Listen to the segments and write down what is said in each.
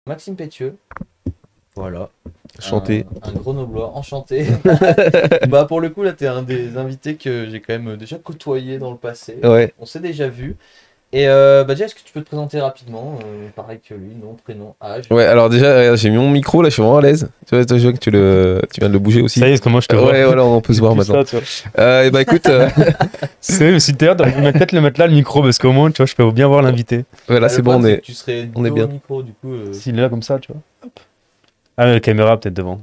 Maxime Pétieux, voilà. Chanté. Un grenoblois, enchanté. Bah pour le coup là t'es un des invités que j'ai quand même déjà côtoyé dans le passé. Ouais. On s'est déjà vu. Et bah déjà est-ce que tu peux te présenter rapidement, pareil que lui, nom, prénom, âge. Ouais, alors déjà, regarde, j'ai mis mon micro là, je suis vraiment à l'aise. Tu vois, je vois que tu viens de le bouger aussi. Ça y est, comment je te vois. Ouais, voilà, on peut se voir maintenant. Et bah écoute, C'est vrai, c'est d'ailleurs, peut-être le mettre là le micro parce qu'au moins, tu vois, je peux bien voir l'invité. voilà, Le c'est bon, problème, on que tu serais on est dos bien. au micro du coup. S'il est là comme ça, tu vois. Hop. Ah, la caméra peut-être devant.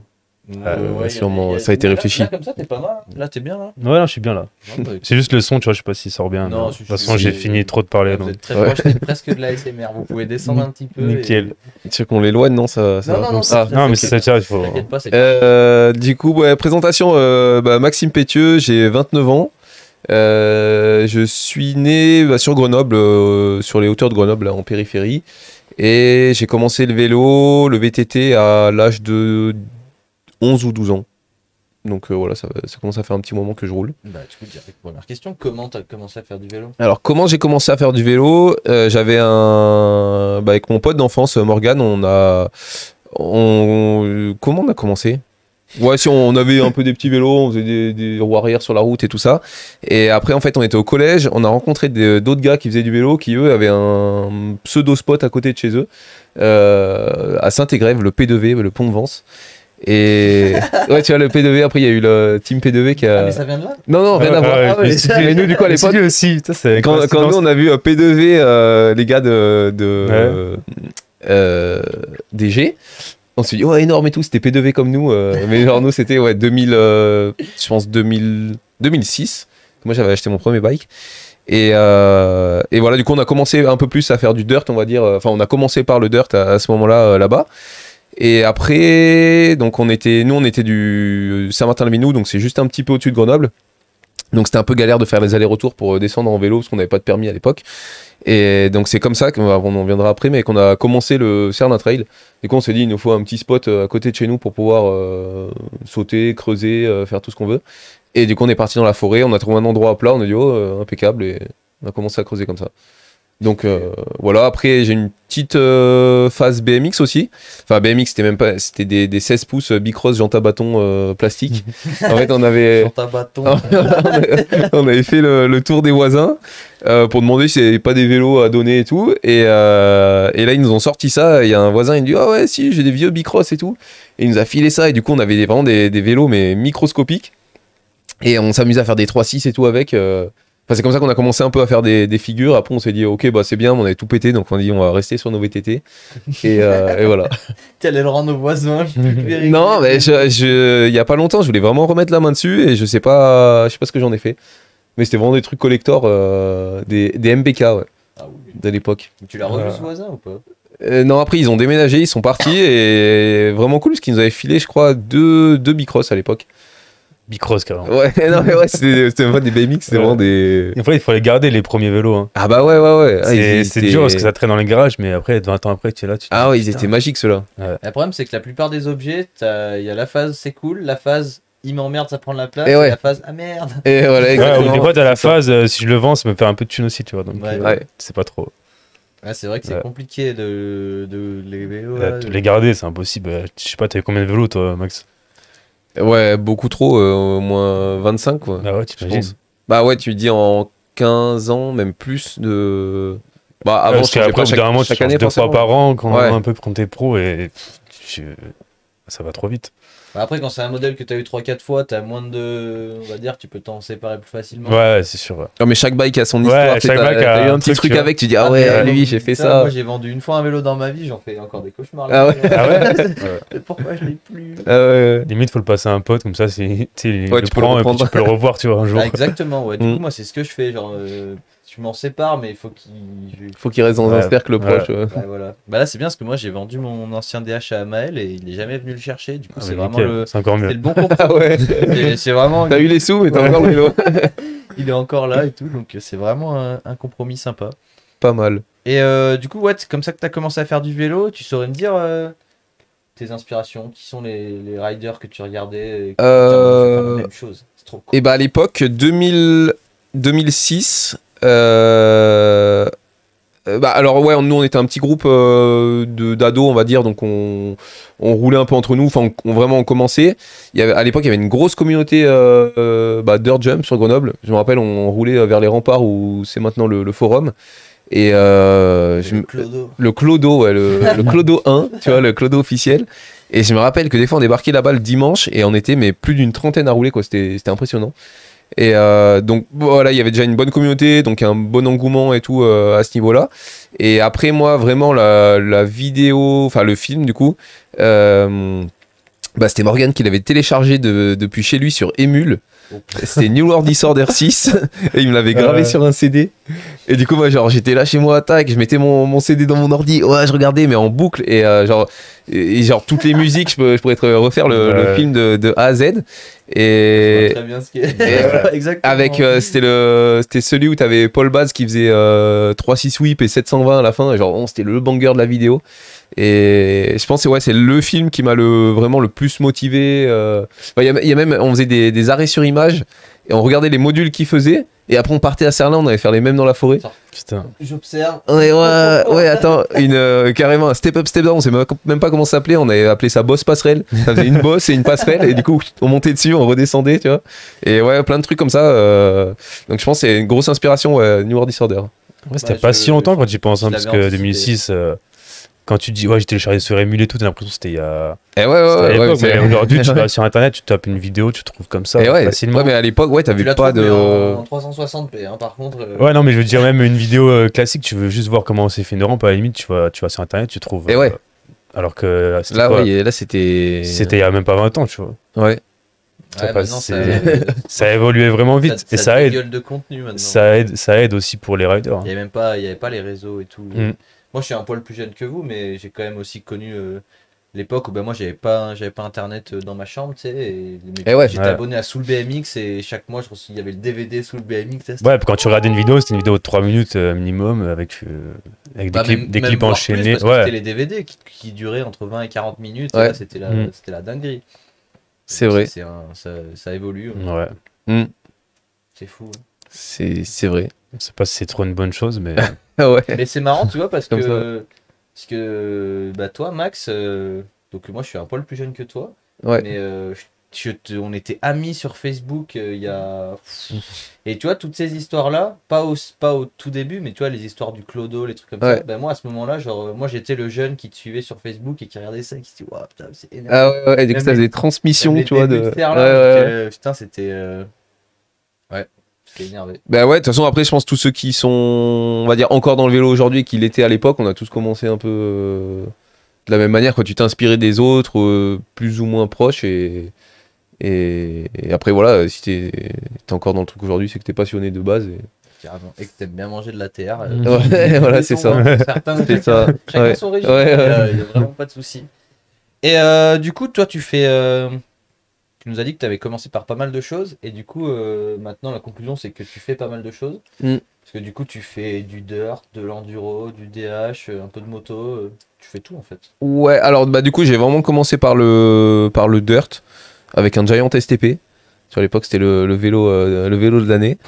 Sûrement, ça a été réfléchi. Là, comme ça t'es pas mal. Là t'es bien là. Ouais, non, je suis bien là. Non, bah, C'est juste le son, tu vois, je sais pas s'il sort bien. Non, mais si, de toute si, façon, si. j'ai fini trop de parler. vous Donc. êtes très Ouais. proche, c'est presque de la SMR. Vous pouvez descendre un petit peu. Nickel. Tu sais qu'on l'éloigne, non, ça Non, va non, comme non, ça. c'est- Non, mais ok. c'est ça, tiens, il faut. T'inquiète pas, c'est Du coup, ouais, présentation, Maxime Pétieux, j'ai 29 ans. Je suis né sur Grenoble, sur les hauteurs de Grenoble, là, en périphérie. Et j'ai commencé le vélo, le VTT à l'âge de 11 ou 12 ans. Donc voilà, ça commence à faire un petit moment que je roule. Bah, du coup, direct, première question, comment t'as commencé à faire du vélo? Alors, comment j'ai commencé à faire du vélo? J'avais avec mon pote d'enfance, Morgan, comment on a commencé? Ouais, si on avait un peu des petits vélos, on faisait des roues arrière sur la route et tout ça. Et après, en fait, on était au collège, on a rencontré d'autres gars qui faisaient du vélo, qui eux avaient un pseudo spot à côté de chez eux, à Saint-Égrève, le P2V, le pont de Vence. Et ouais, tu vois, le P2V, après, il y a eu le team P2V qui Ah, a. mais ça vient de là? Non, rien à voir. Ah ouais, Mais nous, du coup, à l'époque, Lui aussi, ça, c'est. quand nous, on a vu P2V, les gars DG, on s'est dit, oh, énorme et tout, c'était P2V comme nous. Mais genre, nous, c'était 2000, je pense 2006. Moi, j'avais acheté mon premier bike. Et voilà, du coup, on a commencé un peu plus à faire du dirt, on va dire. Enfin, on a commencé par le dirt à ce moment-là, là-bas. Et après, donc on était du Saint-Martin-le-Minou, donc c'est juste un petit peu au-dessus de Grenoble. Donc c'était un peu galère de faire les allers-retours pour descendre en vélo parce qu'on n'avait pas de permis à l'époque. Et donc c'est comme ça qu'on en viendra après, mais qu'on a commencé le Cerdin Trail. Du coup on s'est dit il nous faut un petit spot à côté de chez nous pour pouvoir sauter, creuser, faire tout ce qu'on veut. Et du coup on est parti dans la forêt, on a trouvé un endroit à plat, on a dit oh impeccable et on a commencé à creuser comme ça. Donc voilà, après j'ai une petite phase BMX aussi. Enfin BMX c'était même pas, c'était des 16 pouces bicross jantes à bâton plastique. En fait on avait Sur ta bâton. on avait fait le tour des voisins pour demander si c'était pas des vélos à donner et tout. Et là ils nous ont sorti ça. Il y a un voisin, il nous dit ah ouais si j'ai des vieux bicross et tout. Et il nous a filé ça et du coup on avait vraiment des vélos mais microscopiques. Et on s'amusait à faire des 3-6 et tout avec. Enfin, c'est comme ça qu'on a commencé un peu à faire des figures. Après, on s'est dit, ok, bah c'est bien, on avait tout pété, donc on a dit, on va rester sur nos VTT. Et voilà. T'allais le rendre aux voisins. Non, mais il y a pas longtemps, je voulais vraiment remettre la main dessus et je sais pas ce que j'en ai fait. Mais c'était vraiment des trucs collector, des MBK, ouais, Ah oui. de l'époque. Tu l'as revu ce voisin ou pas? Non, après, ils ont déménagé, ils sont partis et vraiment cool parce qu'ils nous avaient filé, je crois, deux Bicross à l'époque. Bicross, carrément. Ouais, non, mais ouais, c'était même pas des BMX, c'était vraiment des. En fait, il faut les garder, les premiers vélos. Hein. Ah bah ouais. Ah, C'est dur parce que ça traîne dans les garages, mais après, 20 ans après, tu es là. Ah ouais, ils étaient magiques ceux-là. Le problème, c'est que la plupart des objets, il y a la phase c'est cool, la phase il m'emmerde, ça prend de la place, Et ouais. la phase ah merde. Et voilà, Ouais, exactement. ou des fois, t'as la phase, si je le vends, ça me fait un peu de thune aussi, tu vois. Donc, Ouais. c'est pas trop. Ouais, c'est vrai que c'est Ouais. compliqué de les vélos. Là, De les garder, c'est impossible. Je sais pas, t'avais combien de vélos, toi, Max? Ouais, beaucoup trop, au moins 25 quoi. Ah ouais, Je t'imagines. pense. Bah ouais, tu dis en 15 ans, même plus de. Bah Ouais, avant, parce je changeais qu'après, pas au bout d'un moment, tu chaque changes année 2 fois forcément. par an, quand Ouais. un peu quand t'es pro, et ça va trop vite. Bah, après, quand c'est un modèle que tu as eu 3-4 fois, tu as moins de. On va dire, tu peux t'en séparer plus facilement. Ouais, c'est sûr. Ouais. Non, mais chaque bike a son Ouais, histoire. Tu sais, chaque t'as bike a t'as eu un un petit truc, truc tu vois. avec, tu dis ah ouais, mais, lui, j'ai fait putain, ça. Moi, j'ai vendu une fois un vélo dans ma vie, j'en fais encore des cauchemars. Ah Là, ouais. Ah ouais. Pourquoi je l'ai plus? Ah ouais. Limite, faut le passer à un pote, comme ça, c'est, tu sais, Ouais, le tu peux le prends et puis reprendre. tu peux le revoir, tu vois, un jour. Ah, exactement, ouais. Du Mm. coup, moi, c'est ce que je fais. Genre, je m'en sépare, mais il faut qu'il. Faut qu'il reste dans un Ouais. cercle proche. Ouais, voilà. Bah là, c'est bien parce que moi, j'ai vendu mon ancien DH à Maël et il n'est jamais venu le chercher. Du coup, Ah, c'est mais vraiment nickel, c'est encore c'est mieux. le bon compromis. Ah ouais. C'est vraiment. T'as eu les sous, mais t'as encore le vélo. Il est encore là et tout, donc c'est vraiment un compromis sympa. Pas mal. Et du coup, ouais, c'est comme ça que tu as commencé à faire du vélo. Tu saurais me dire tes inspirations, qui sont les riders que tu regardais et qui font la même chose. C'est trop cool. Et bah à l'époque, 2006, Bah alors ouais, nous on était un petit groupe d'ados, on va dire, donc on roulait un peu entre nous, enfin on commençait. À l'époque il y avait une grosse communauté Dirt Jump sur Grenoble. Je me rappelle, on roulait vers les remparts où c'est maintenant le forum. Et le Clodo, ouais, le Clodo 1, tu vois, le Clodo officiel. Et je me rappelle que des fois on débarquait là-bas le dimanche et on était mais plus d'une trentaine à rouler, quoi. C'était impressionnant. Et donc voilà, il y avait déjà une bonne communauté, donc un bon engouement et tout à ce niveau-là. Et après moi, vraiment la vidéo, enfin le film du coup, c'était Morgan qui l'avait téléchargé depuis chez lui sur Emule. C'était New World Disorder 6 et il me l'avait gravé sur un CD. Et du coup moi genre j'étais là chez moi, tac, je mettais mon CD dans mon ordi, ouais, je regardais mais en boucle et genre toutes les musiques, je pourrais te refaire le film de A à Z. Et très bien ce qui est. Exactement. Avec c'était celui où t'avais Paul Baz qui faisait 3-6 whip et 720 à la fin, genre c'était le banger de la vidéo. Et je pense que c'est le film qui m'a vraiment le plus motivé. Il y a même, on faisait des arrêts sur image et on regardait les modules qu'il faisait. Et après on partait à Serlin, on allait faire les mêmes dans la forêt. Putain. J'observe. Ouais, attends, carrément un step up, step down, on sait même pas comment ça s'appelait. On avait appelé ça boss passerelle. Ça faisait une bosse et une passerelle. Et du coup, on montait dessus, on redescendait, tu vois. Et ouais, plein de trucs comme ça. Donc je pense que c'est une grosse inspiration, New World Disorder. Ouais, c'était pas si longtemps quand tu penses, hein, parce que anticipé. 2006. Quand tu dis, ouais, j'ai téléchargé sur Emule et tout, t'as l'impression que c'était il y a. Et ouais, mais aujourd'hui, tu vas sur internet, tu tapes une vidéo, tu trouves comme ça facilement. Ouais, mais à l'époque, ouais, t'avais pas de. En 360p, hein, par contre. Ouais, non, mais je veux dire, même une vidéo classique, tu veux juste voir comment on s'est fait une rampe, à la limite, tu vas sur internet, tu trouves. Et ouais. Alors que là, là, c'était. C'était il y a même pas 20 ans, tu vois. Ouais. Ça a évolué vraiment vite. Et ça aide. Gueule de contenu maintenant. Ça aide aussi pour les riders. Il y avait pas les réseaux et tout. Moi, je suis un poil plus jeune que vous, mais j'ai quand même aussi connu l'époque où moi, j'avais pas internet dans ma chambre, tu sais. Et j'étais abonné à Soul BMX et chaque mois, il y avait le DVD Soul BMX. Ouais, puis quand tu regardais une vidéo, c'était une vidéo de 3 minutes minimum avec des clips enchaînés. Parce que c'était les DVD qui duraient entre 20 et 40 minutes. Ouais. C'était la dinguerie. C'est vrai. Ça évolue. Ouais. C'est fou. C'est vrai. Je sais pas si c'est trop une bonne chose, mais. Ouais. Mais c'est marrant, tu vois, parce que toi, Max, donc moi je suis un poil plus jeune que toi, mais on était amis sur Facebook il y a. Et tu vois, toutes ces histoires-là, pas au tout début, mais tu vois, les histoires du Clodo, les trucs comme ça, moi à ce moment-là, genre, moi j'étais le jeune qui te suivait sur Facebook et qui regardait ça et qui se dit, waouh, putain, c'est énorme. Ah ouais, du coup, ça faisait des transmissions, tu vois. Putain, c'était. J'étais énervé. Bah ouais, de toute façon, après, je pense tous ceux qui sont, on va dire, encore dans le vélo aujourd'hui et qui l'étaient à l'époque, on a tous commencé un peu de la même manière, quand tu t'inspirais des autres, plus ou moins proches, et après, voilà, si t'es encore dans le truc aujourd'hui, c'est que t'es passionné de base. Carrément. Et que t'aimes bien manger de la terre. Ouais, voilà, c'est ça. C'est ça. Chacun son régime. Il n'y a vraiment pas de souci. Et du coup, toi, tu nous as dit que tu avais commencé par pas mal de choses. Et du coup, maintenant, la conclusion, c'est que tu fais pas mal de choses. Parce que du coup, tu fais du dirt, de l'enduro, du DH, un peu de moto. Tu fais tout, en fait. Ouais, alors, du coup, j'ai vraiment commencé par le dirt, avec un Giant STP. Sur l'époque, c'était le vélo de l'année.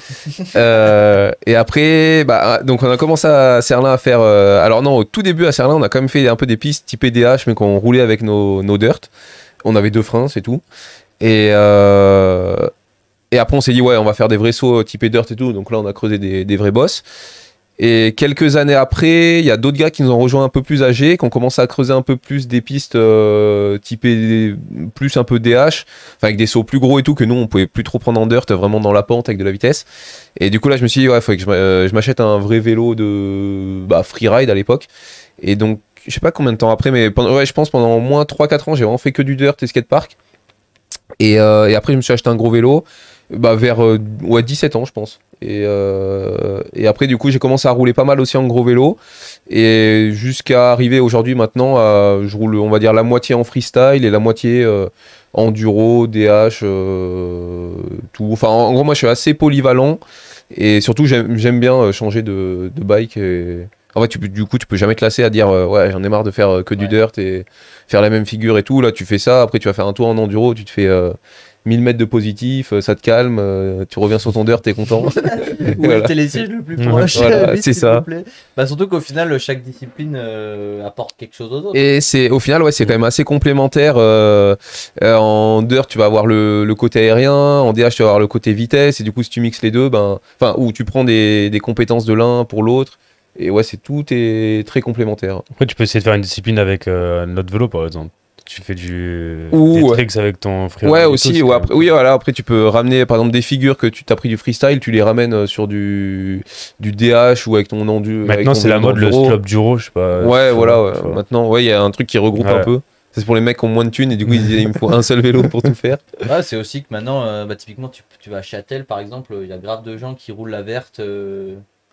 Et après, donc on a commencé à Serlin à faire. Alors non, au tout début à Serlin, on a quand même fait un peu des pistes type DH, mais qu'on roulait avec nos dirt. On avait 2 freins, c'est tout. Et après, on s'est dit, ouais, on va faire des vrais sauts type dirt et tout. Donc là, on a creusé des vrais bosses. Et quelques années après, il y a d'autres gars qui nous ont rejoints un peu plus âgés, qui ont commencé à creuser un peu plus des pistes typées plus un peu DH, enfin avec des sauts plus gros et tout, que nous on pouvait plus trop prendre en dirt, vraiment dans la pente avec de la vitesse. Et du coup là je me suis dit, ouais, il faut que je m'achète un vrai vélo de freeride à l'époque. Et donc je sais pas combien de temps après, mais je pense pendant au moins 3-4 ans j'ai vraiment fait que du dirt et skatepark. Et après je me suis acheté un gros vélo vers 17 ans je pense. Et après du coup j'ai commencé à rouler pas mal aussi en gros vélo, et jusqu'à arriver aujourd'hui maintenant je roule on va dire la moitié en freestyle et la moitié enduro, DH, tout. Enfin en gros moi je suis assez polyvalent, et surtout j'aime bien changer de bike. Et en fait du coup tu peux jamais te lasser à dire ouais j'en ai marre de faire que du dirt et faire la même figure et tout. Là tu fais ça, après tu vas faire un tour en enduro, tu te fais 1000 mètres de positif, ça te calme, tu reviens sur ton dirt, t'es content. Voilà. T'es les sièges le plus proche. Voilà, c'est ça. Bah, surtout qu'au final, chaque discipline apporte quelque chose aux autres. Et au final, ouais, c'est quand même assez complémentaire. En dirt, tu vas avoir le côté aérien, en DH, tu vas avoir le côté vitesse, et du coup, si tu mixes les deux, ou tu prends des compétences de l'un pour l'autre. Et ouais, tout est très complémentaire. Après, tu peux essayer de faire une discipline avec notre vélo, par exemple. Tu fais des tricks avec ton freeride. Ouais, aussi. Après, tu peux ramener, par exemple, des figures que tu t'as pris du freestyle, tu les ramènes sur du DH ou avec ton endu. Maintenant, c'est la mode, le slope duro, je sais pas. Ouais, voilà. Maintenant, il y a un truc qui regroupe un peu. C'est pour les mecs qui ont moins de thunes et du coup, ils disent il me faut un seul vélo pour tout faire. Ouais, c'est aussi que maintenant, typiquement, tu vas à Châtel, par exemple, il y a grave de gens qui roulent la verte.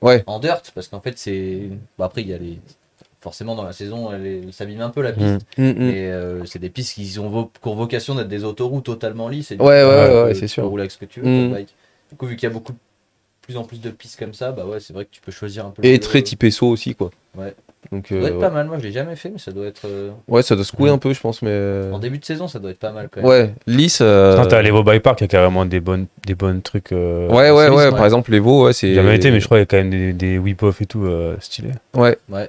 En dirt, parce qu'en fait c'est après il y a forcément dans la saison elle s'abîme un peu la piste, mais c'est des pistes qui ont vocation d'être des autoroutes totalement lisses, et c'est sûr, tu peux rouler avec ce que tu veux ton bike. Du coup, vu qu'il y a plus en plus de pistes comme ça, c'est vrai que tu peux choisir un peu et très typé saut aussi, quoi. Ouais. Donc ça doit être pas mal. Moi je l'ai jamais fait, mais ça doit être ouais, ça doit secouer un peu, je pense, mais en début de saison ça doit être pas mal quand même. Ouais, lisse. T'as l'Evo Bike Park, il y a carrément des bonnes trucs. Ouais. Par exemple, l'Evo, c'est. J'ai jamais été, mais je crois qu'il y a quand même des whip-off et tout stylés. Ouais. Ah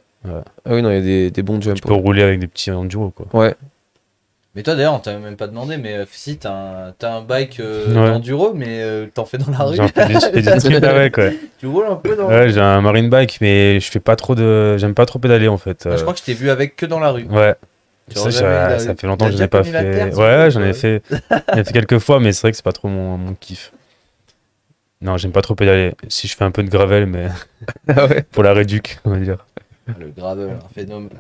oui, non, il y a des bons jumps. Tu peux rouler avec des petits enduro, quoi. Ouais. Mais toi d'ailleurs, on t'a même pas demandé, mais si t'as un bike d'enduro, mais t'en fais dans la rue. J'en fais des trucs avec, ouais. Tu roules un peu dans la rue. Ouais, j'ai un marine bike, mais je fais pas trop j'aime pas trop pédaler en fait. Je crois que je t'ai vu avec que dans la rue. Ouais. Ça fait longtemps que je n'ai pas fait. Ouais, j'en ai fait quelques fois, mais c'est vrai que c'est pas trop mon kiff. Non, j'aime pas trop pédaler. Si je fais un peu de gravel, mais pour la réduc, on va dire. Le gravel,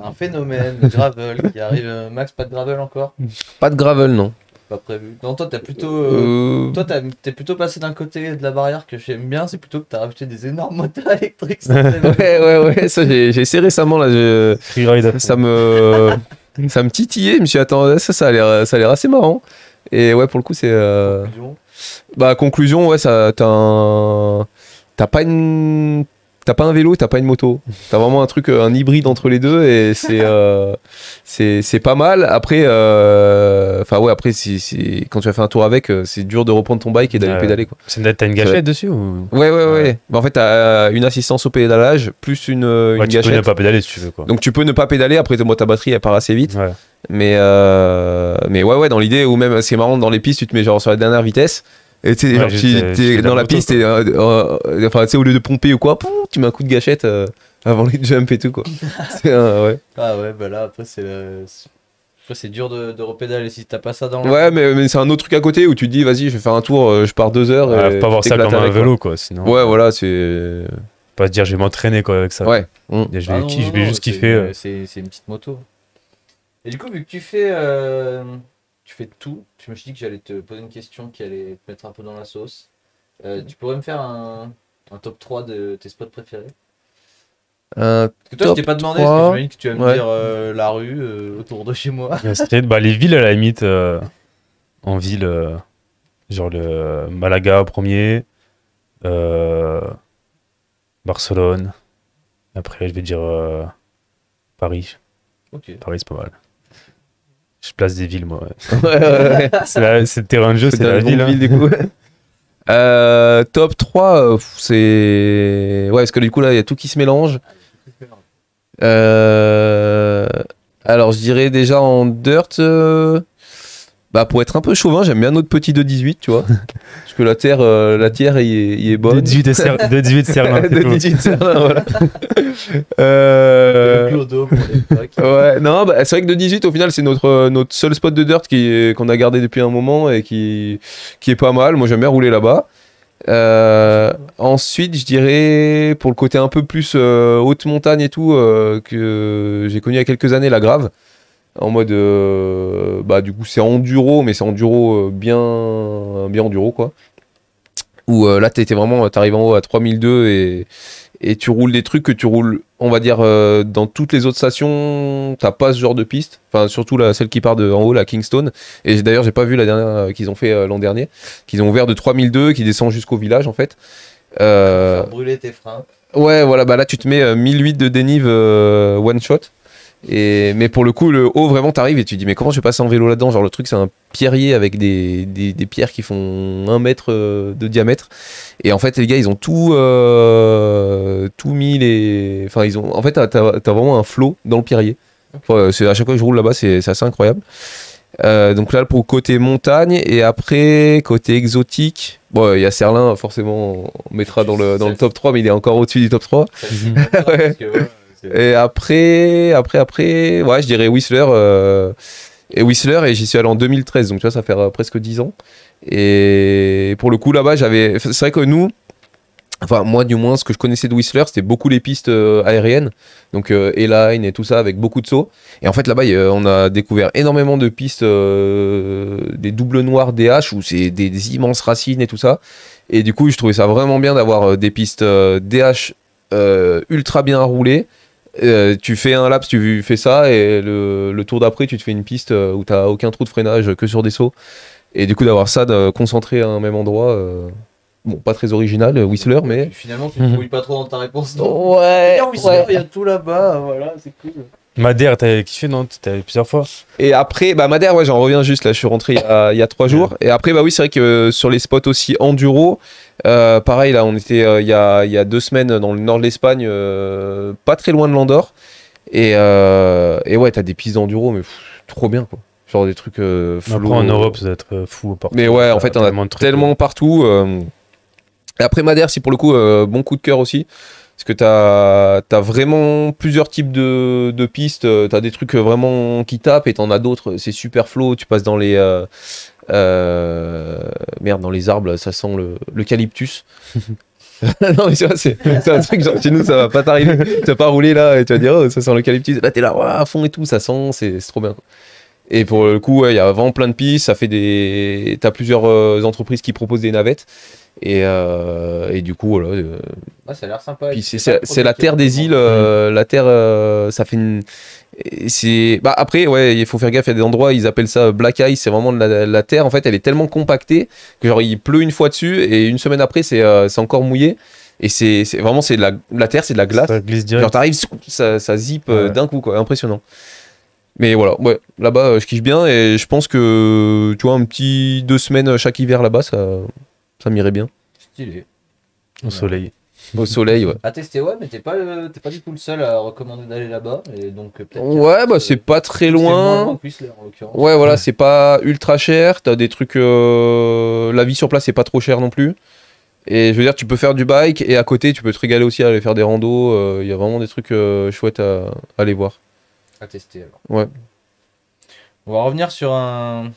un phénomène, le gravel qui arrive. Max, pas de gravel encore? Pas de gravel, non. Pas prévu. Non, toi, t'es plutôt passé d'un côté de la barrière que j'aime bien, c'est plutôt que t'as rajouté des énormes moteurs électriques. ouais, ça j'ai essayé récemment là. Ça me titillait, je me suis dit, attends, ça a l'air assez marrant. Et ouais, pour le coup, c'est. Conclusion, ouais, t'as pas un vélo, t'as pas une moto. T'as vraiment un hybride entre les deux et c'est pas mal. Après, après, quand tu as fait un tour avec, c'est dur de reprendre ton bike et d'aller pédaler, quoi. T'as une gâchette dessus ou... Ouais. En fait, t'as une assistance au pédalage plus une gâchette. Tu peux ne pas pédaler si tu veux, quoi. Donc tu peux ne pas pédaler. Après, ta batterie elle part assez vite. Ouais. Mais dans l'idée, ou même c'est marrant, dans les pistes, tu te mets genre sur la dernière vitesse. Et tu es dans la piste et au lieu de pomper ou quoi, tu mets un coup de gâchette avant les jumps et tout, quoi. Ah ouais, là après c'est dur de repédaler si t'as pas ça dans Ouais, mais c'est un autre truc à côté où tu te dis vas-y, je vais faire un tour, je pars 2 heures. Faut pas voir ça comme un vélo, quoi. Sinon, ouais, voilà, c'est. Pas se dire je vais m'entraîner, quoi, avec ça. Ouais. Je vais juste kiffer. C'est une petite moto. Et du coup, vu que tu fais tout, je me suis dit que j'allais te poser une question qui allait te mettre un peu dans la sauce. Tu pourrais me faire un top 3 de tes spots préférés? Parce que toi, je t'ai pas demandé, parce que j'imagine que tu vas me dire la rue autour de chez moi. Les villes, à la limite, en ville, genre le Malaga premier, Barcelone, après je vais dire Paris. Okay. Paris, c'est pas mal. Je place des villes, moi. Ouais. C'est le terrain de jeu, c'est la ville. Ville, du coup. Top 3, c'est. Ouais, parce que du coup, là, il y a tout qui se mélange. Alors, je dirais déjà en dirt. Pour être un peu chauvin, j'aime bien notre petit 2.18, tu vois. Parce que la tière, il est bonne. 2.18 Serlin. 2.18 Serlin, voilà. Le clodo pour l'époque. Ouais, non, c'est vrai que 2.18, au final, c'est notre seul spot de dirt qu'on a gardé depuis un moment et qui est pas mal. Moi, j'aime bien rouler là-bas. Ensuite, je dirais, pour le côté un peu plus haute montagne et tout, que j'ai connu il y a quelques années, la Grave. En mode du coup c'est enduro, mais c'est enduro bien enduro, quoi, où là t'arrives en haut à 3002 et tu roules des trucs que tu roules, on va dire, dans toutes les autres stations. T'as pas ce genre de piste, enfin surtout celle qui part de en haut, la Kingston, et d'ailleurs j'ai pas vu la dernière qu'ils ont fait l'an dernier, qu'ils ont ouvert de 3002 qui descend jusqu'au village, en fait. Faire brûler tes freins. Ouais, voilà, là tu te mets 1008 de dénive one shot. Mais pour le coup, le haut, vraiment, t'arrives et tu te dis, mais comment je vais passer en vélo là-dedans? Genre, le truc, c'est un pierrier avec des pierres qui font 1 mètre de diamètre. Et en fait, les gars, ils ont tout mis les. Enfin, en fait, t'as vraiment un flot dans le pierrier. Enfin, à chaque fois que je roule là-bas, c'est assez incroyable. Donc là, pour côté montagne, et après, côté exotique, bon, il y a Cerlin, forcément, on mettra dans le top 3, mais il est encore au-dessus du top 3. Ouais. Et après, ouais, je dirais Whistler. Et j'y suis allé en 2013, donc tu vois, ça fait presque 10 ans. Et pour le coup, là-bas, c'est vrai que nous, enfin, moi, du moins, ce que je connaissais de Whistler, c'était beaucoup les pistes aériennes. Donc, A-Line et tout ça, avec beaucoup de sauts. Et en fait, là-bas, on a découvert énormément de pistes, des doubles noirs DH, où c'est des immenses racines et tout ça. Et du coup, je trouvais ça vraiment bien d'avoir des pistes DH ultra bien roulées. Tu fais un laps, tu fais ça, et le tour d'après, tu te fais une piste où t'as aucun trou de freinage, que sur des sauts. Et du coup, d'avoir ça concentré à un même endroit... Bon, pas très original, Whistler, mais... Finalement, tu ne brouilles pas trop dans ta réponse. Non. Ouais, Whistler, il y a tout là-bas, voilà, c'est cool. Madère, t'avais kiffé, non? T'es allé plusieurs fois. Et après, Madère, ouais, j'en reviens juste, là, je suis rentré il y a 3 jours. Et après, oui, c'est vrai que sur les spots aussi enduro, pareil, là, on était il y a 2 semaines dans le nord de l'Espagne, pas très loin de l'Andorre. Et ouais, t'as des pistes d'enduro, mais trop bien, quoi. Genre des trucs Après, en Europe, ça doit être fou partout. Mais ouais, en fait, on a tellement partout. Et après Madère, si pour le coup, bon coup de cœur aussi. Parce que t'as vraiment plusieurs types de pistes. T'as des trucs vraiment qui tapent et t'en as d'autres. C'est super flow. Tu passes dans les... dans les arbres, là, ça sent l'eucalyptus. Non, mais tu vois, c'est un truc, genre chez nous, ça va pas t'arriver. Tu vas pas rouler là et tu vas dire, oh, ça sent l'eucalyptus. Là, t'es là, à fond et tout, ça sent, c'est trop bien. Et pour le coup, il y a vraiment plein de pistes. Ça fait t'as plusieurs entreprises qui proposent des navettes. Et du coup, voilà. Ça a l'air sympa. C'est la terre des îles. La terre, ça fait une. Après, ouais, il faut faire gaffe. Il y a des endroits, ils appellent ça black ice. C'est vraiment de la terre. En fait, elle est tellement compactée que genre il pleut une fois dessus et une semaine après, c'est encore mouillé. Et c'est vraiment la terre, c'est de la glace. Ça glisse direct. Genre t'arrives, ça zip d'un coup, quoi. Impressionnant. Mais voilà, ouais, là-bas, je kiffe bien et je pense que, tu vois, un petit 2 semaines chaque hiver là-bas, ça m'irait bien. Stylé. Au soleil. Au soleil, ouais. À tester, ouais, mais t'es pas du tout le seul à recommander d'aller là-bas. Et donc, ouais, c'est pas très loin. Whistler, en l'occurrence. Ouais, voilà, c'est pas ultra cher. T'as des trucs. La vie sur place, c'est pas trop cher non plus. Et je veux dire, tu peux faire du bike et à côté, tu peux te régaler aussi à aller faire des randos. Il y a vraiment des trucs chouettes à aller voir. À tester alors. Ouais. On va revenir sur un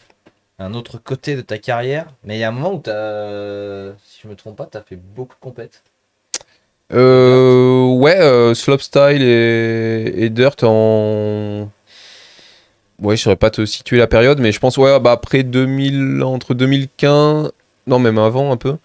autre côté de ta carrière, mais il y a un moment où si je me trompe pas, t'as fait beaucoup de compètes. Ouais, slopestyle et dirt en... Ouais, je saurais pas te situer la période, mais je pense, ouais, après entre 2015... Non, même avant un peu.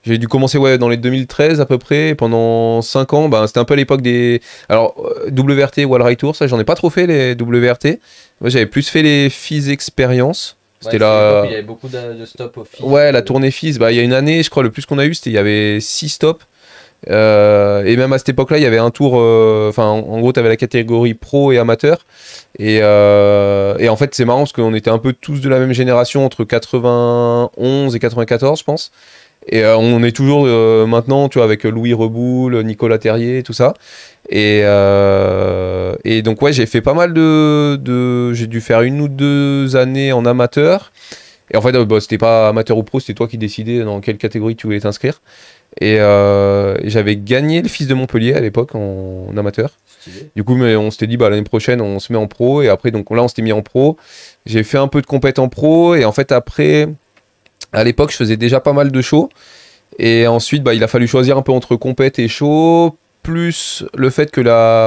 J'ai dû commencer dans les 2013 à peu près. Et pendant 5 ans, c'était un peu à l'époque des... Alors, WRT, Wall Ride Tour, ça, j'en ai pas trop fait les WRT. Moi, j'avais plus fait les FIS Experience. C'était là... Il y avait beaucoup de stops au FIS. Ouais, la tournée FIS. Il y a une année, je crois, le plus qu'on a eu, il y avait 6 stops. Et même à cette époque-là, il y avait un tour... en gros, tu avais la catégorie pro et amateur. Et en fait, c'est marrant parce qu'on était un peu tous de la même génération, entre 91 et 94, je pense. Et on est toujours maintenant, tu vois, avec Louis Reboul, Nicolas Terrier, tout ça. Et donc, ouais, j'ai fait pas mal j'ai dû faire 1 ou 2 années en amateur. Et en fait, c'était pas amateur ou pro, c'était toi qui décidais dans quelle catégorie tu voulais t'inscrire. Et j'avais gagné le FIS de Montpellier à l'époque en amateur. Stylé. Du coup, on s'était dit l'année prochaine on se met en pro. Et après, donc là, on s'était mis en pro. J'ai fait un peu de compète en pro. Et en fait, après, à l'époque, je faisais déjà pas mal de shows. Et ensuite, il a fallu choisir un peu entre compète et show. Plus le fait que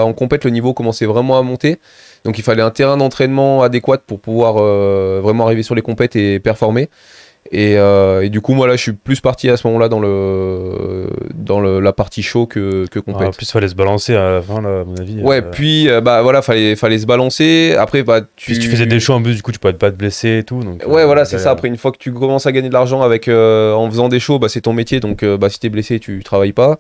en compète, le niveau commençait vraiment à monter. Donc, il fallait un terrain d'entraînement adéquat pour pouvoir vraiment arriver sur les compètes et performer. Et du coup, moi là, je suis plus parti à ce moment-là dans la partie show que compète. En plus, il fallait se balancer à la fin, là, à mon avis. Ouais, puis voilà, fallait se balancer. Après, tu faisais des shows en bus, du coup, tu pouvais pas te blesser et tout. Donc, ouais, voilà, c'est ça. Après, une fois que tu commences à gagner de l'argent en faisant des shows, c'est ton métier. Donc, si t'es blessé, tu travailles pas.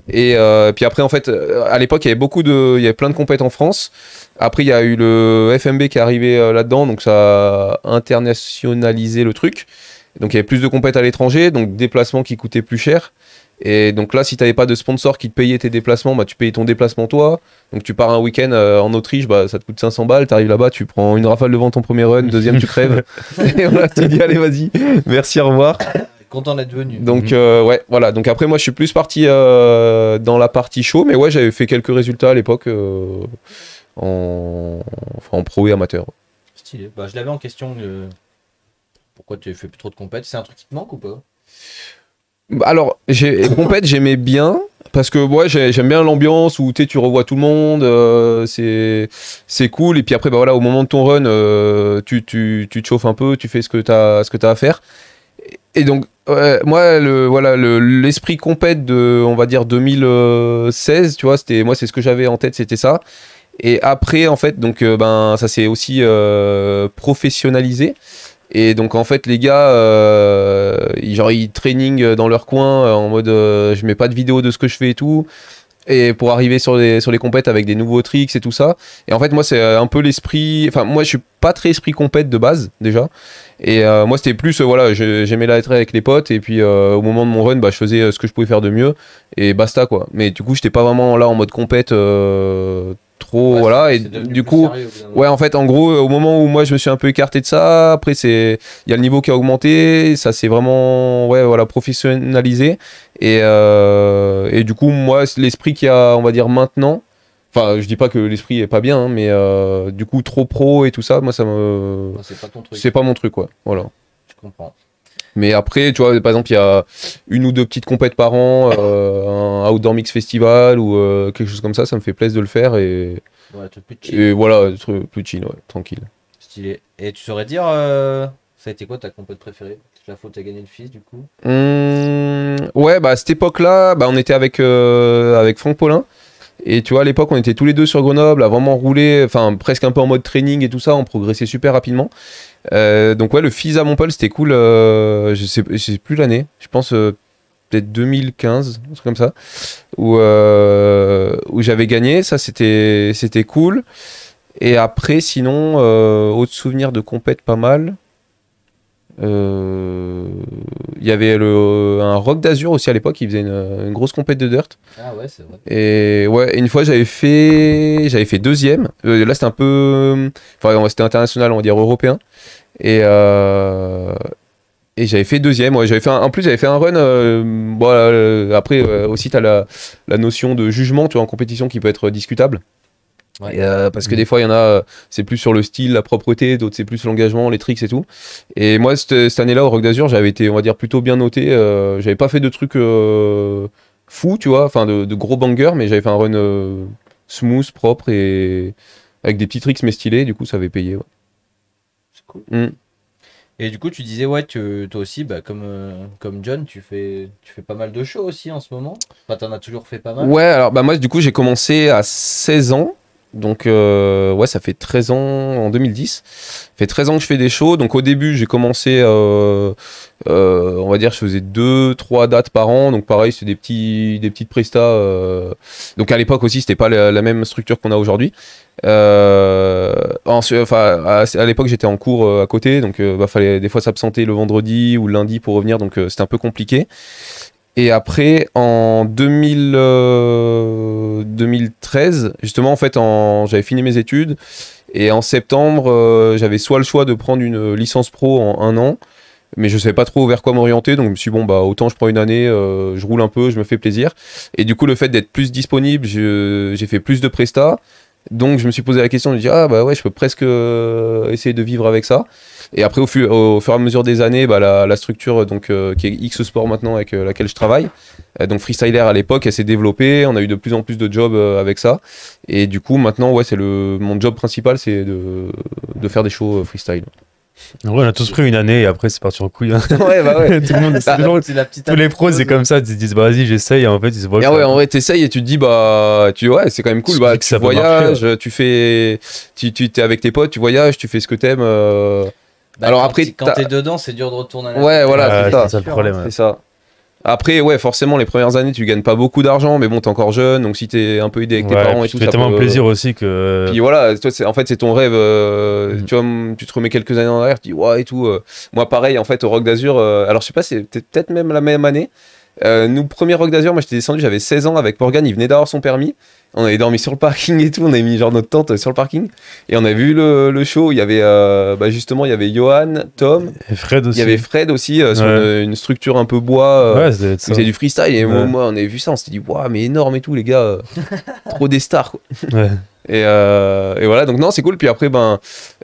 Et puis après, en fait, à l'époque, il y avait plein de compètes en France. Après, il y a eu le FMB qui est arrivé là-dedans, donc ça a internationalisé le truc. Donc il y avait plus de compètes à l'étranger, donc déplacements qui coûtaient plus cher. Et donc là, si tu n'avais pas de sponsor qui te payait tes déplacements, bah, tu payais ton déplacement toi. Donc tu pars un week-end en Autriche, bah, ça te coûte 500 balles. Tu arrives là-bas, tu prends une rafale devant ton premier run, deuxième, tu crèves. Et voilà, tu dis allez, vas-y, merci, au revoir. Content d'être venu. Donc ouais, voilà. Donc après, moi, je suis plus parti dans la partie show, mais ouais, j'avais fait quelques résultats à l'époque en pro et amateur. Stylé. Bah, je l'avais en question. Pourquoi tu fais plus trop de compètes? C'est un truc qui te manque ou pas? Alors, compète, j'aimais bien. Parce que ouais, j'aime bien l'ambiance où tu revois tout le monde, c'est cool. Et puis après, bah, voilà, au moment de ton run, tu te chauffes un peu, tu fais ce que t'as à faire. Et donc, moi, l'esprit compète de, on va dire, 2016, tu vois, moi, c'est ce que j'avais en tête, c'était ça. Et après, en fait, donc, ça s'est aussi professionnalisé. Et donc en fait les gars ils training dans leur coin en mode je mets pas de vidéo de ce que je fais et tout, et pour arriver sur les compètes avec des nouveaux tricks et tout ça. Et en fait moi c'est un peu l'esprit, enfin moi je suis pas très esprit compète de base déjà, et moi c'était plus voilà, j'aimais la être avec les potes, et puis au moment de mon run bah je faisais ce que je pouvais faire de mieux et basta quoi. Mais du coup j'étais pas vraiment là en mode compète trop, ouais, voilà. Et du coup ouais, en fait en gros au moment où moi je me suis un peu écarté de ça, après il y a le niveau qui a augmenté, ça s'est vraiment ouais voilà professionnalisé, et du coup moi l'esprit qu'il y a on va dire maintenant, enfin je dis pas que l'esprit est pas bien hein, mais du coup trop pro et tout ça, moi ça me c'est pas ton truc, c'est pas mon truc quoi, voilà. Je comprends. Mais après, tu vois, par exemple, il y a une ou deux petites compètes par an, un Outdoor Mix Festival ou quelque chose comme ça me fait plaisir de le faire. Et, ouais, plus chill. Et voilà, plus chill, ouais, tranquille. Stylé. Et tu saurais dire, ça a été quoi ta compète préférée? La fois où t'as gagné le FIS, du coup? Ouais, bah à cette époque-là, bah, on était avec Franck Paulin. Et tu vois, à l'époque, on était tous les deux sur Grenoble, à vraiment rouler, enfin presque un peu en mode training et tout ça, on progressait super rapidement. Donc ouais, le FIS à Montpellier, c'était cool. Je sais plus l'année, je pense peut-être 2015, un truc comme ça, où j'avais gagné. Ça, c'était cool. Et après, sinon, autre souvenir de compète pas mal. Il y avait un Rock d'Azur aussi à l'époque, il faisait une grosse compète de dirt. Ah ouais, c'est vrai. Et ouais, une fois j'avais fait deuxième. Là c'était un peu, enfin c'était international, on va dire européen. Et j'avais fait deuxième. Ouais, en plus j'avais fait un run. Bon, après aussi t'as la notion de jugement, tu vois, en compétition qui peut être discutable. Ouais. Parce que des fois il y en a, c'est plus sur le style, la propreté, d'autres c'est plus l'engagement, les tricks et tout. Et moi cette année-là au Rock d'Azur j'avais été, on va dire, plutôt bien noté. J'avais pas fait de trucs fous, tu vois, enfin de gros bangers, mais j'avais fait un run smooth, propre et avec des petits tricks mais stylés, du coup ça avait payé. Ouais. C'est cool. Et du coup tu disais ouais, toi aussi bah, comme John tu fais pas mal de shows aussi en ce moment. Enfin t'en as toujours fait pas mal. Ouais, alors bah moi du coup j'ai commencé à 16 ans. Donc ouais, ça fait 13 ans en 2010. Ça fait 13 ans que je fais des shows. Donc au début, j'ai commencé, on va dire, je faisais 2-3 dates par an. Donc pareil, c'est des petites prestats. Donc à l'époque aussi, c'était pas la même structure qu'on a aujourd'hui. À l'époque, j'étais en cours à côté. Donc fallait des fois s'absenter le vendredi ou le lundi pour revenir. Donc c'était un peu compliqué. Et après, en 2013, justement, en fait, j'avais fini mes études. Et en septembre, j'avais soit le choix de prendre une licence pro en 1 an, mais je ne savais pas trop vers quoi m'orienter. Donc je me suis dit, bon, bah, autant je prends une année, je roule un peu, je me fais plaisir. Et du coup, le fait d'être plus disponible, j'ai fait plus de prestats. Donc je me suis posé la question, je me dis, ah bah ouais, je peux presque essayer de vivre avec ça. Et après, au fur et à mesure des années, bah, la structure donc, qui est X Sport maintenant, avec laquelle je travaille, donc Freestyler à l'époque, elle s'est développée, on a eu de plus en plus de jobs avec ça. Et du coup, maintenant, ouais, mon job principal, c'est de faire des shows freestyle. En vrai, on a tous pris une année et après c'est parti en couille. Hein. Ouais, bah ouais. Tout le monde, tous les pros, c'est comme ça, ils se disent, bah vas-y, j'essaye. Et en fait, ils se voient. Et ouais, en vrai, t'essayes et tu te dis, bah, ouais, c'est quand même cool. Bah, tu voyages, tu t'es avec tes potes, tu voyages, tu fais ce que t'aimes. Bah, alors après, quand t'es dedans, c'est dur de retourner à la ouais, voilà, c'est ça le problème. C'est ça. Après, ouais, forcément, les premières années, tu gagnes pas beaucoup d'argent, mais bon, t'es encore jeune, donc si t'es un peu aidé avec tes parents et tout, ça fait tellement plaisir aussi que. Puis voilà, toi, en fait, c'est ton rêve. Tu vois, tu te remets quelques années en arrière, tu dis ouais et tout. Moi, pareil, en fait, au Rock d'Azur, alors je sais pas, c'est peut-être même la même année. Nous, premier Rock d'Azur, moi, j'étais descendu, j'avais 16 ans avec Morgan, il venait d'avoir son permis. On avait dormi sur le parking et tout, on avait mis genre notre tente sur le parking et on a vu le show. Il y avait justement, il y avait Johan, Tom, et Fred aussi. Il y avait Fred aussi sur une structure un peu bois. Il faisait du freestyle et moi, on avait vu ça, on s'était dit waouh, mais énorme et tout, les gars, trop des stars quoi. Et voilà, donc non, c'est cool. Puis après,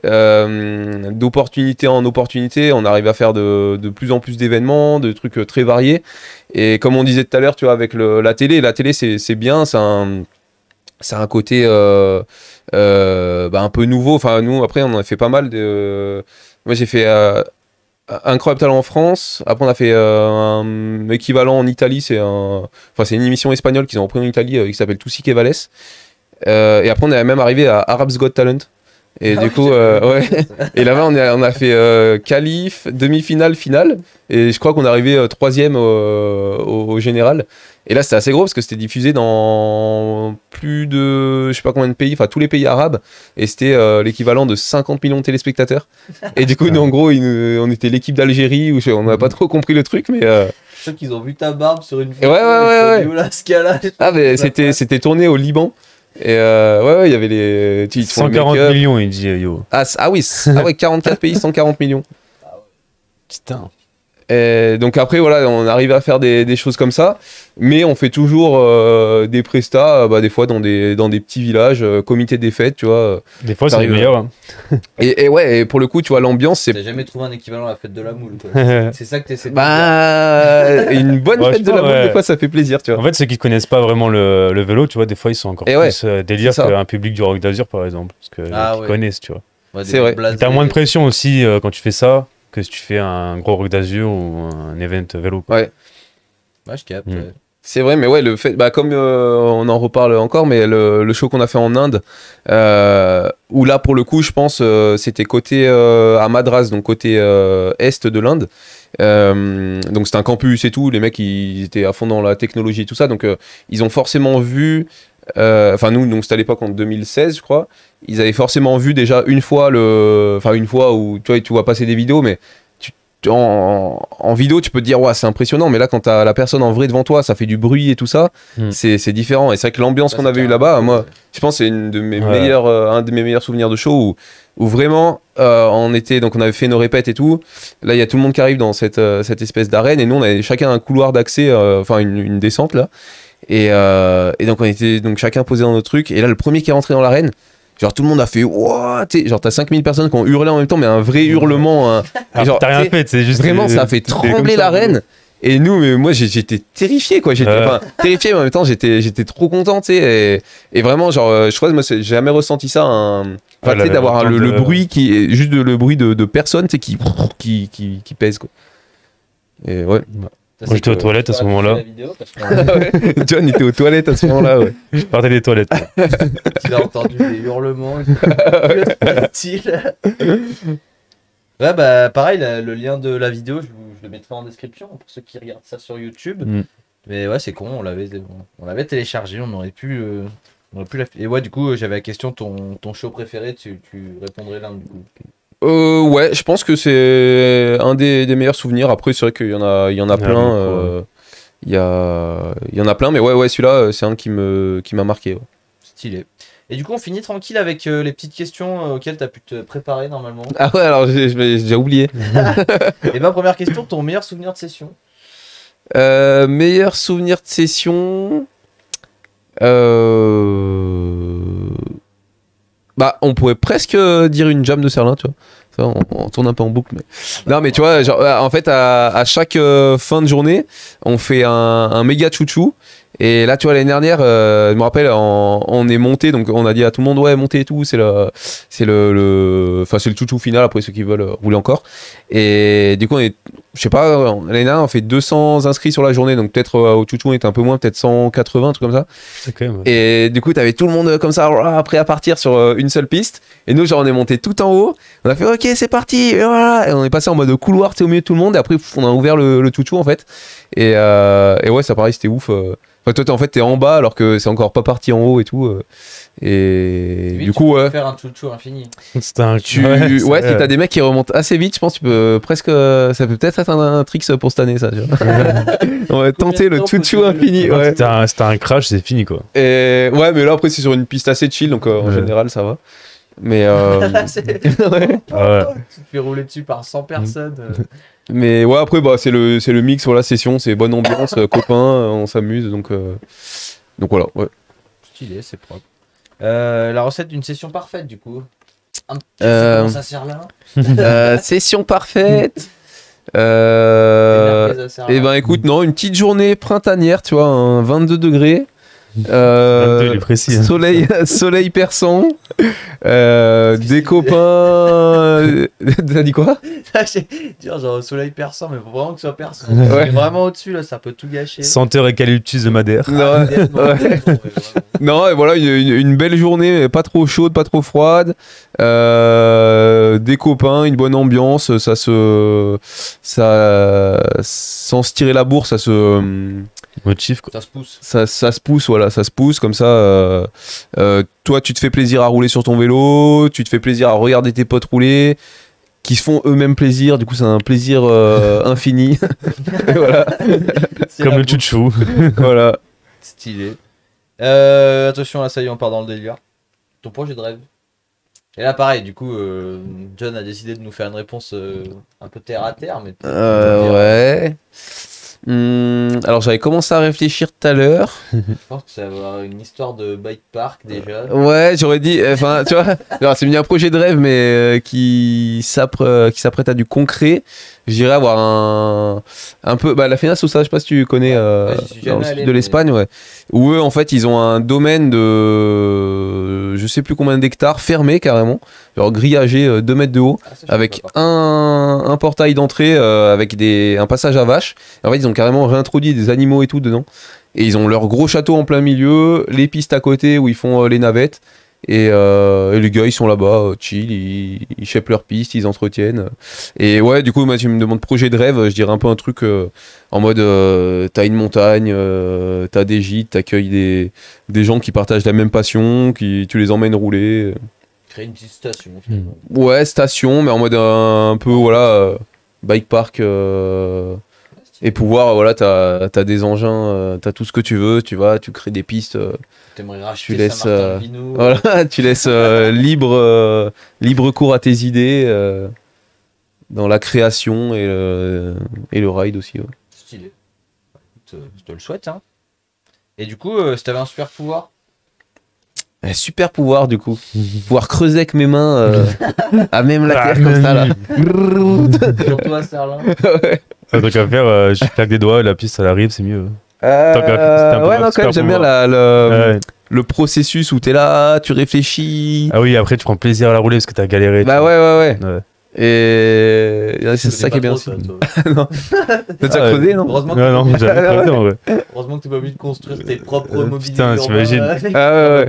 d'opportunité en opportunité, on arrive à faire de plus en plus d'événements, de trucs très variés. Et comme on disait tout à l'heure, tu vois, avec la télé c'est bien, c'est un côté un peu nouveau. Enfin, nous, après, on en a fait pas mal de. Moi, j'ai fait Incroyable Talent en France. Après, on a fait un équivalent en Italie. C'est une émission espagnole qu'ils ont repris en Italie qui s'appelle Tusi que Vales. Et après, on est même arrivé à Arabs Got Talent. Et du coup, ouais. Et là-bas, on a fait qualif, demi-finale, finale. Et je crois qu'on est arrivé 3e au général. Et là, c'était assez gros parce que c'était diffusé dans plus de, je sais pas combien de pays, enfin tous les pays arabes. Et c'était l'équivalent de 50 millions de téléspectateurs. Et du coup, nous, en gros, on était l'équipe d'Algérie, où on n'a pas trop compris le truc, mais. Je sais qu'ils ont vu ta barbe sur une photo. Ouais. Ah, mais c'était tourné au Liban. Et il y avait les 140 millions, il dit yo. Ah oui, 44 pays, 140 millions. Putain. Et donc après voilà, on arrive à faire des choses comme ça, mais on fait toujours des prestats, des fois dans des petits villages, comité des fêtes, tu vois. Des fois c'est le meilleur. Hein. Et pour le coup, tu vois, l'ambiance, c'est. T'as jamais trouvé un équivalent à la fête de la moule, quoi. C'est ça que t'essaies de dire. Une bonne fête de la moule, des fois, ça fait plaisir, tu vois. En fait, ceux qui connaissent pas vraiment le vélo, tu vois, des fois ils sont encore plus délire qu'un public du Rock d'Azur, par exemple, parce que ils connaissent, tu vois. C'est vrai. T'as moins de pression aussi quand tu fais ça que si tu fais un gros Rock d'Azur ou un event vélo. Quoi. Ouais, je capte. C'est vrai, mais ouais, le fait, comme on en reparle encore, mais le show qu'on a fait en Inde, où là pour le coup, je pense, c'était côté à Madras, donc côté est de l'Inde. Donc c'était un campus et tout, les mecs ils étaient à fond dans la technologie et tout ça, donc ils ont forcément vu. Nous, donc c'était à l'époque en 2016, je crois. Ils avaient forcément vu déjà une fois où tu vois passer des vidéos, mais en vidéo, tu peux te dire ouais, c'est impressionnant, mais là, quand t'as la personne en vrai devant toi, ça fait du bruit et tout ça, c'est différent. Et c'est vrai que l'ambiance qu'on avait eu là-bas, moi, je pense que c'est un de mes meilleurs souvenirs de show où vraiment on avait fait nos répètes et tout. Là, il y a tout le monde qui arrive dans cette espèce d'arène, et nous, on avait chacun un couloir d'accès, une descente là. Et donc on était chacun posé dans notre truc, et là le premier qui est rentré dans l'arène, genre tout le monde a fait what, genre t'as 5000 personnes qui ont hurlé en même temps, mais un vrai hurlement, genre t'as rien fait, c'est juste vraiment ça a fait trembler l'arène. Et nous, moi j'étais terrifié quoi, terrifié, mais en même temps j'étais trop content, tu sais, et vraiment genre je crois que moi j'ai jamais ressenti ça, d'avoir le bruit qui est juste le bruit de personnes, tu sais, qui pèse quoi. Et ouais. Moi j'étais aux toilettes à ce moment-là. John était aux toilettes à ce moment-là, ouais. Je partais des toilettes. Tu as entendu des hurlements. Ouais, pareil, le lien de la vidéo, je le mettrai en description pour ceux qui regardent ça sur YouTube. Mais ouais, c'est con, on l'avait téléchargé, on aurait pu et ouais, du coup, j'avais la question, ton show préféré, tu répondrais l'un du coup. Ouais, je pense que c'est un des meilleurs souvenirs. Après, c'est vrai qu'il y en a plein. Il y en a plein, mais ouais, celui-là, c'est un qui m'a marqué. Ouais. Stylé. Et du coup, on finit tranquille avec les petites questions auxquelles tu as pu te préparer normalement. Ah ouais, alors j'ai déjà oublié. Et première question, ton meilleur souvenir de session? Meilleur souvenir de session. On pourrait presque dire une jam de Serlin, tu vois. Ça, on tourne un peu en boucle, mais. Non, mais tu vois, genre, en fait, à chaque fin de journée, on fait un méga chouchou. Et là, tu vois, l'année dernière, je me rappelle, on est monté, donc on a dit à tout le monde, ouais, montez et tout, c'est le chouchou final, après ceux qui veulent rouler encore. Et du coup, je sais pas, l'année dernière, on fait 200 inscrits sur la journée, donc peut-être au chouchou, on était un peu moins, peut-être 180, un truc comme ça. Okay, ouais. Et du coup, t'avais tout le monde comme ça, prêt à partir sur une seule piste. Et nous, genre, on est monté tout en haut, on a fait, ok, c'est parti, et voilà. Et on est passé en mode couloir, tu sais, au milieu de tout le monde, et après, on a ouvert le chouchou, en fait. Et ouais, ça pareil, c'était ouf. Enfin, toi, en fait, t'es en bas alors que c'est encore pas parti en haut et tout. Et oui, du tu coup, peux faire un chouchou infini. C'est un si t'as des mecs qui remontent assez vite, je pense que tu peux presque. Ça peut peut-être être un trick pour cette année, ça. Tu vois. On va tenter le chouchou infini. Ouais. C'était un crash, c'est fini quoi. Et ouais, mais là après, c'est sur une piste assez chill, donc en général, ça va. Mais ouais. Tu te fais rouler dessus par 100 personnes. Mais ouais, après, bah, c'est le mix, voilà, session, c'est bonne ambiance, copains, on s'amuse, donc voilà, ouais. Stylé, c'est propre. La recette d'une session parfaite, du coup. Comment ça sert là session parfaite. Et ben écoute, non, une petite journée printanière, tu vois, un 22 degrés. Précis, hein. Soleil perçant, des copains. T'as dit quoi? Genre soleil perçant, mais faut vraiment que ce soit perçant. Ouais. Vraiment au-dessus, là, ça peut tout gâcher. Senteur eucalyptus de Madère. Non, non, et voilà, une belle journée, pas trop chaude, pas trop froide. Des copains, une bonne ambiance, sans se tirer la bourre, ça se motif quoi. Ça se pousse. Ça se pousse, voilà, ça se pousse comme ça. Toi, tu te fais plaisir à rouler sur ton vélo, tu te fais plaisir à regarder tes potes rouler, qui se font eux-mêmes plaisir. Du coup, c'est un plaisir infini. Voilà. Comme le chouchou. Voilà. Stylé. Attention, là, ça y est, on part dans le délire. Ton projet de rêve. Et là, pareil, du coup, John a décidé de nous faire une réponse un peu terre à terre, mais. Ouais. Alors j'avais commencé à réfléchir tout à l'heure. Je pense que ça va avoir une histoire de bike park déjà. Ouais, j'aurais dit, enfin tu vois, c'est bien un projet de rêve mais qui s'apprête à du concret. Je dirais avoir un peu la Fena Sosa, je sais pas si tu connais dans le sud de l'Espagne, ouais. Où eux en fait ils ont un domaine de je sais plus combien d'hectares fermé carrément, genre grillagé 2 mètres de haut, avec un portail d'entrée avec un passage à vaches. Et en fait ils ont carrément réintroduit des animaux et tout dedans. Et ils ont leur gros château en plein milieu, les pistes à côté où ils font les navettes. Et les gars ils sont là-bas, chill, ils chèpent leurs pistes, ils entretiennent. Et ouais, du coup, moi, tu me demandes projet de rêve, je dirais un peu un truc en mode t'as une montagne, t'as des gîtes, t'accueilles des gens qui partagent la même passion, tu les emmènes rouler. Créer une petite station. Ouais, station, mais en mode un peu, voilà, bike park. Et pouvoir, voilà, t'as des engins, t'as tout ce que tu veux, tu vas, tu crées des pistes. T'aimerais racheter tu laisses, Saint-Martin-de-Vinou. voilà, tu laisses libre cours à tes idées dans la création et le ride aussi. Ouais. Stylé. Je te le souhaite. Hein. Et du coup, si t'avais un super pouvoir. Un super pouvoir du coup. Pouvoir creuser avec mes mains à même la terre comme ça là. Sur toi, Serlin. Ouais. Tant qu'à faire, je claque des doigts, la piste elle arrive, c'est mieux. Ouais, non, quand même, j'aime bien le processus où t'es là, tu réfléchis. Ah oui, après tu prends plaisir à la rouler parce que t'as galéré. Bah ouais. Et c'est ça qui est bien aussi. Non. T'as déjà creusé, non? Heureusement non, j'avais creusé en vrai. Heureusement que t'es pas obligé de construire tes propres mobiliers. Putain, t'imagines. Ouais.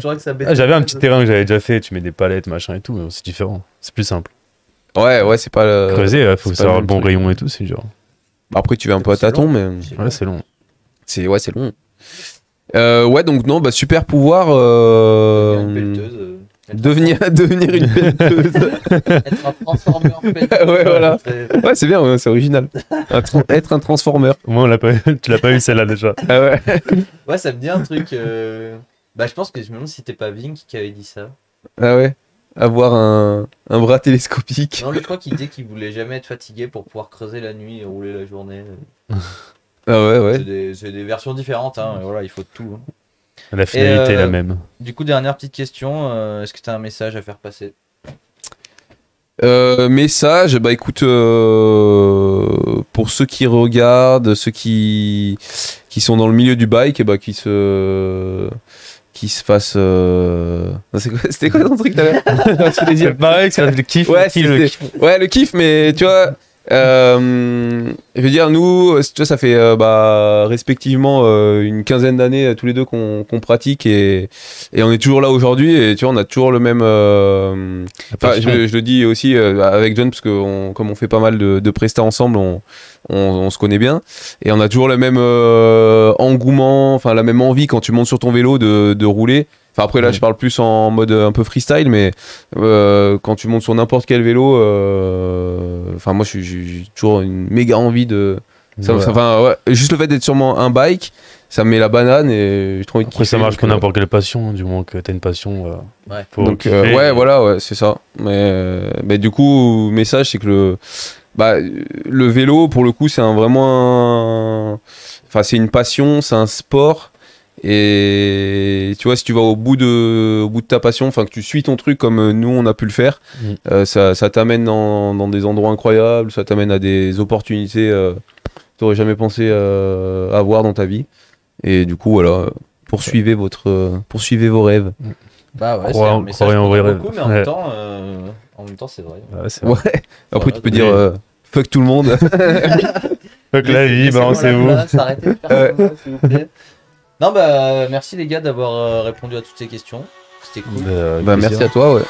J'avais un petit terrain que j'avais déjà fait, tu mets des palettes, machin et tout, mais c'est différent. C'est plus simple. Ouais, c'est pas le. Creuser, faut savoir le bon rayon et tout, c'est genre. Après, tu vas un peu à tâtons, mais. Ouais, c'est long. C'est long. Ouais, donc non, super pouvoir. Devenir une pelleteuse. Être un transformeur pelleteuse. Ouais, voilà. Ouais, c'est bien, c'est original. Être un transformeur. Moi, tu l'as pas eu celle-là déjà. Ah ouais. Ouais, ça me dit un truc. Je pense que je me demande si c'était pas Vink qui avait dit ça. Ah ouais. Avoir un bras télescopique. Non, je crois qu'il disait qu'il voulait jamais être fatigué pour pouvoir creuser la nuit et rouler la journée. Ah ouais. C'est des versions différentes, hein. Voilà, il faut de tout. Hein. La finalité est la même. Du coup, dernière petite question. Est-ce que tu as un message à faire passer? Message, bah écoute, pour ceux qui regardent, ceux qui sont dans le milieu du bike, bah qui se fassent. C'était quoi ton truc tout à l'heure? C'est pareil, c'est le kiff. Ouais, le kiff, mais tu vois. Je veux dire, nous, tu vois, ça fait respectivement une quinzaine d'années tous les deux qu'on pratique et on est toujours là aujourd'hui et tu vois, on a toujours le même. Je le dis aussi avec John parce que comme on fait pas mal de prestats ensemble, on se connaît bien et on a toujours le même engouement, enfin la même envie quand tu montes sur ton vélo de rouler. Enfin après là je parle plus en mode un peu freestyle, mais quand tu montes sur n'importe quel vélo, enfin moi j'ai toujours une méga envie de juste le fait d'être sur un bike, ça me met la banane et j'ai trop envie de kiffer. Après ça marche pour n'importe quelle passion, du moment que t'as une passion. Donc c'est ça. Mais du coup message c'est que le vélo pour le coup c'est c'est une passion, c'est un sport. Et tu vois, si tu vas au bout de ta passion, enfin que tu suis ton truc comme nous on a pu le faire, ça t'amène dans des endroits incroyables, ça t'amène à des opportunités que t'aurais jamais pensé avoir dans ta vie. Et du coup, voilà, poursuivez vos rêves. Bah ouais, c'est un message en vrai beaucoup, mais en même temps, c'est vrai. Ouais. Après, tu peux dire fuck tout le monde. Fuck la vie, balancez-vous. S'arrêtez de faire ça, s'il vous plaît. Non, bah merci les gars d'avoir répondu à toutes ces questions. C'était cool. Merci à toi, ouais.